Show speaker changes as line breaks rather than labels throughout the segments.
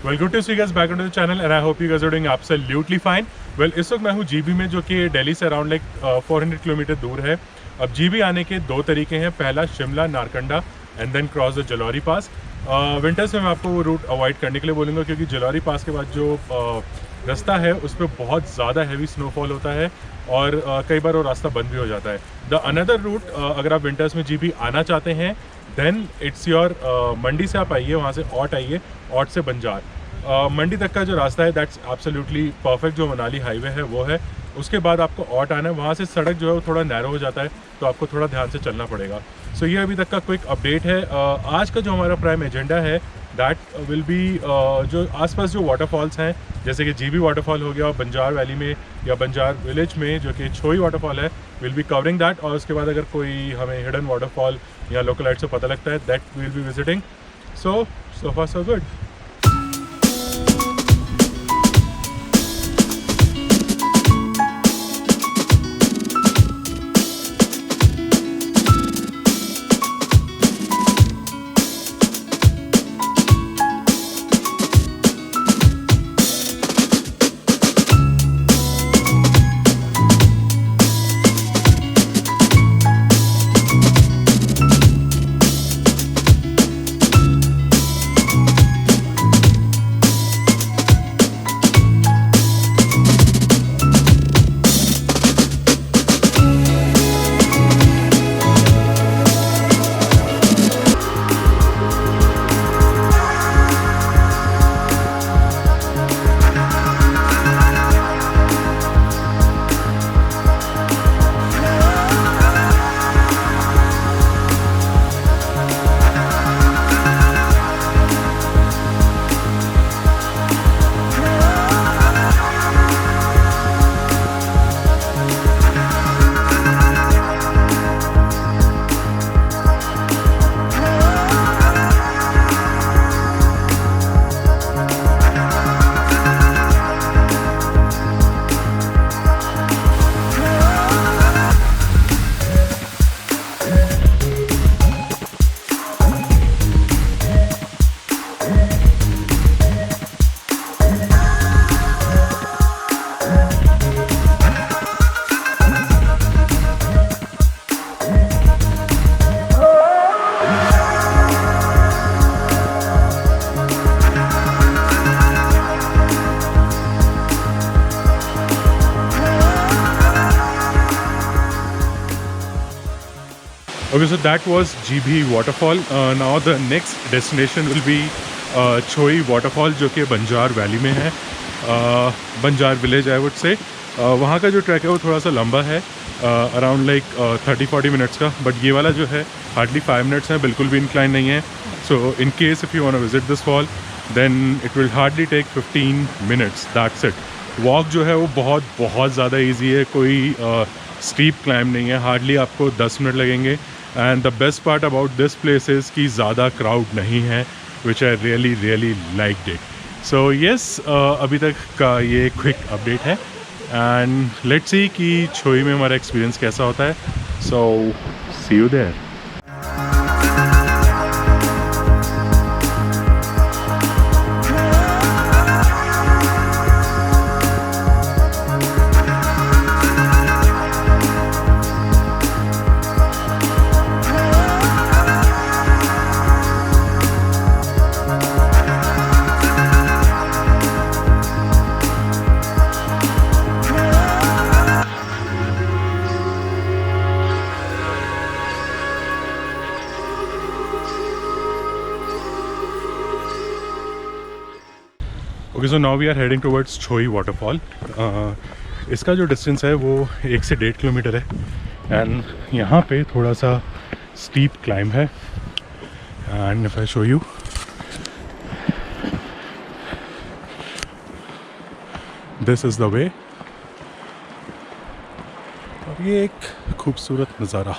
Well, good to see you guys back onto the channel and I hope you guys are doing absolutely fine. Well, इस वक्त मैं हूँ GB में, जो कि दिल्ली से अराउंड लाइक 400 किलोमीटर दूर है। अब जीबी आने के दो तरीके हैं, पहला Shimla Narkanda and then cross the Jalori pass. Winters में मैं आपको वो रूट अवॉइड करने के लिए बोलूँगा, क्योंकि जलौरी पास के बाद जो रास्ता है उस पर बहुत ज़्यादा हैवी स्नोफॉल होता है और कई बार वो रास्ता बंद भी हो जाता है। द अनदर रूट, अगर आप विंटर्स में जीबी आना चाहते हैं देन इट्स योर मंडी से आप आइए, वहाँ से ऑट आइए, ऑट से बंजार। मंडी तक का जो रास्ता है दैट्स एब्सोल्युटली परफेक्ट, जो मनाली हाईवे है वो है। उसके बाद आपको ऑट आना है, वहाँ से सड़क जो है वो थोड़ा नैरो हो जाता है, तो आपको थोड़ा ध्यान से चलना पड़ेगा। सो ये अभी तक का क्विक अपडेट है। आज का जो हमारा प्राइम एजेंडा है दैट विल बी जो आसपास जो वाटरफॉल्स हैं, जैसे कि जीबी वाटरफॉल हो गया, और बंजार वैली में या बंजार विलेज में जो कि छोई वाटरफॉल है, विल बी कवरिंग दैट। और उसके बाद अगर कोई हमें हिडन वाटरफॉल या लोकलाइट से पता लगता है that will be visiting. So far so good. Okay, so that was GB waterfall. Now the next destination will be छोई waterfall, जो कि बंजार वैली में है, Banjar village I would say. वहाँ का जो ट्रैक है वो थोड़ा सा लंबा है, अराउंड लाइक 30-40 मिनट्स का, बट ये वाला जो है हार्डली 5 मिनट्स है, बिल्कुल भी इंक्लाइन नहीं है। So in case if you want to visit this fall then it will hardly take 15 minutes, that's it. Walk जो है वो बहुत ज़्यादा ईजी है, कोई स्टीप क्लाइम नहीं है, हार्डली आपको 10 मिनट लगेंगे। And the best part about this place is कि ज़्यादा क्राउड नहीं है, which I really liked it. So yes, अभी तक का ये क्विक अपडेट है एंड लेट्स सी कि छोई में हमारा एक्सपीरियंस कैसा होता है। So see you there. Okay, so now we are heading towards Choi waterfall. इसका जो डिस्टेंस है वो 1 से 1.5 किलोमीटर है एंड यहाँ पे थोड़ा सा स्टीप क्लाइंब है and if I show you, this is the way. और ये एक खूबसूरत नज़ारा।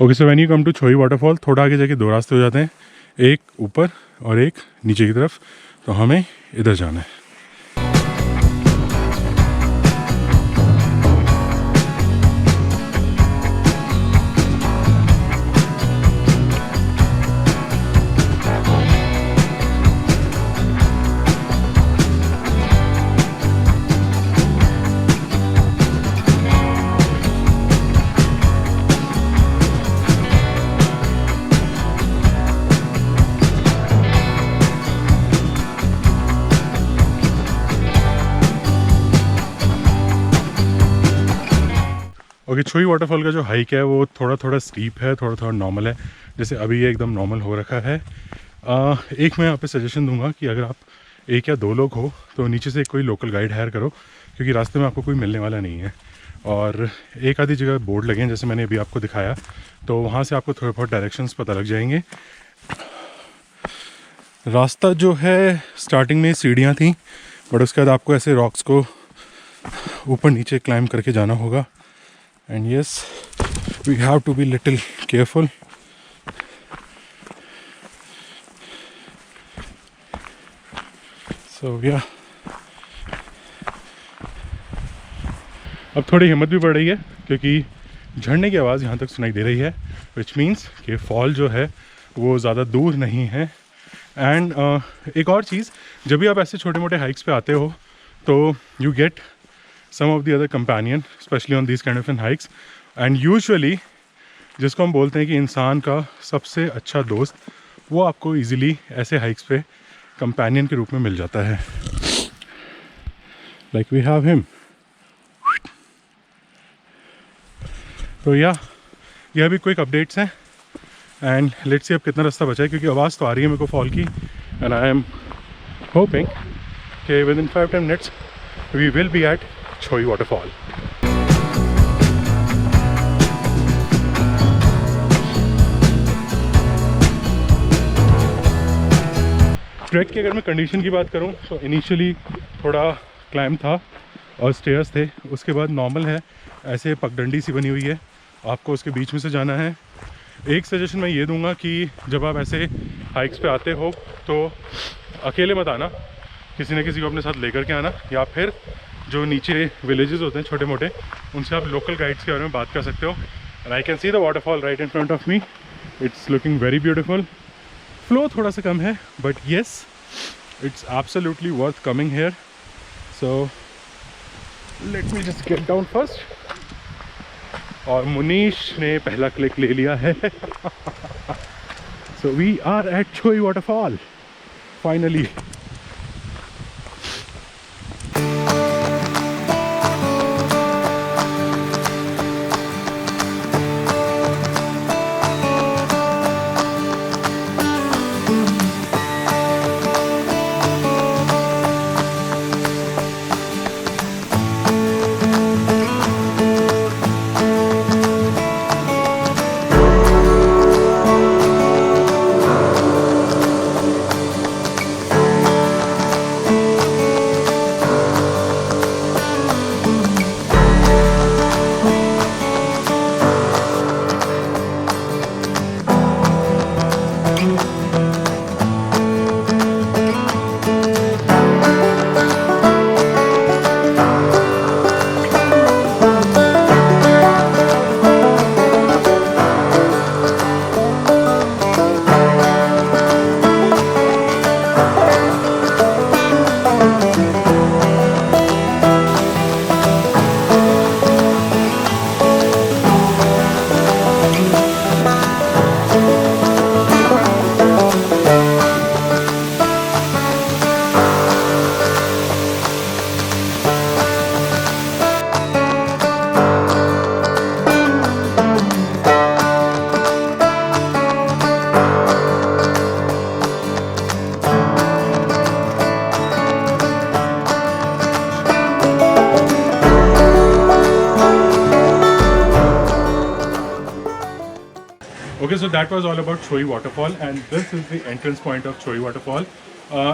Okay, so when you come to Choi waterfall, थोड़ा आगे जाके 2 रास्ते हो जाते हैं, एक ऊपर और एक नीचे की तरफ। तो हमें इधर जाना है। ओके, छोई वाटरफॉल का जो हाइक है वो थोड़ा थोड़ा स्टीप है, थोड़ा थोड़ा नॉर्मल है। जैसे अभी ये एकदम नॉर्मल हो रखा है। एक मैं यहाँ पे सजेशन दूंगा कि अगर आप 1 या 2 लोग हो तो नीचे से कोई लोकल गाइड हायर करो, क्योंकि रास्ते में आपको कोई मिलने वाला नहीं है। और एक आधी जगह बोर्ड लगे हैं जैसे मैंने अभी आपको दिखाया, तो वहाँ से आपको थोड़े बहुत डायरेक्शंस पता लग जाएंगे। रास्ता जो है स्टार्टिंग में सीढ़ियाँ थी, बट उसके बाद आपको ऐसे रॉक्स को ऊपर नीचे क्लाइंब करके जाना होगा। And yes, we have to be little careful. So yeah. अब थोड़ी हिम्मत भी बढ़ रही है क्योंकि झरने की आवाज़ यहाँ तक सुनाई दे रही है, which means कि फॉल जो है वो ज़्यादा दूर नहीं है। एंड एक और चीज़, जब भी आप ऐसे छोटे मोटे हाइक्स पे आते हो तो you get some of the other companion, especially on these kind of hikes, and usually जिसको हम बोलते हैं कि इंसान का सबसे अच्छा दोस्त, वो आपको easily ऐसे hikes पे companion के रूप में मिल जाता है। Like we have him. तो यह भी क्विक अपडेट्स हैं एंड लेट्स सी अब कितना रास्ता बचा है, क्योंकि आवाज़ तो आ रही है मेरे को फॉल की एंड आई एम होपिंग कि within 5-10 minutes we will be at Choi waterfall. Track की अगर मैं कंडीशन की बात करूं तो इनिशियली थोड़ा क्लाइंब था और स्टेयर्स थे, उसके बाद नॉर्मल है, ऐसे पगडंडी सी बनी हुई है, आपको उसके बीच में से जाना है। एक सजेशन मैं ये दूंगा कि जब आप ऐसे हाइक्स पे आते हो तो अकेले मत आना, किसी न किसी को अपने साथ लेकर के आना, या फिर जो नीचे विलेजेस होते हैं छोटे मोटे, उनसे आप लोकल गाइड्स के बारे में बात कर सकते हो। And I can see the waterfall right in front of me, it's looking very beautiful. Flow थोड़ा सा कम है but yes it's absolutely worth coming here. So let me just get down first. और मुनीश ने पहला क्लिक ले लिया है। So we are at Choi waterfall finally. So that was all about Choi waterfall and this is the entrance point of Choi waterfall.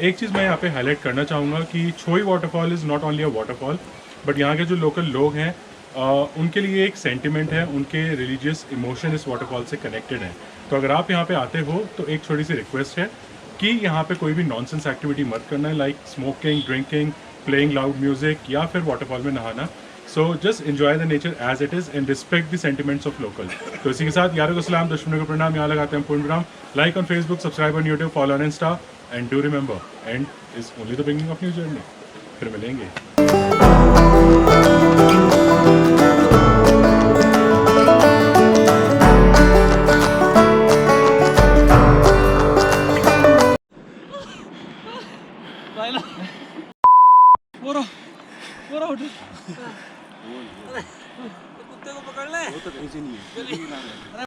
एक चीज़ मैं यहाँ पे हाईलाइट करना चाहूँगा कि Choi waterfall is not only a waterfall, but यहाँ के जो लोकल लोग हैं उनके लिए एक सेंटिमेंट है, उनके रिलीजियस इमोशन इस वाटरफॉल से कनेक्टेड है। तो अगर आप यहाँ पे आते हो तो एक छोटी सी रिक्वेस्ट है कि यहाँ पे कोई भी नॉनसेंस एक्टिविटी मत करना है, like smoking, drinking, playing loud music या फिर वाटरफॉल में नहाना। So just enjoy the nature as it is and respect the sentiments of local. तो इसी के साथ यारों को सलाम, दुश्मनों को प्रणाम, यहाँ लगाते हैं पूर्ण विराम। Like on Facebook, subscribe on YouTube, follow on Insta and do remember and is only the beginning of new journey. फिर मिलेंगे।
पोरा पोरा उठ
कुत्ते को पकड़ ले। वो तो कहीं से नहीं है।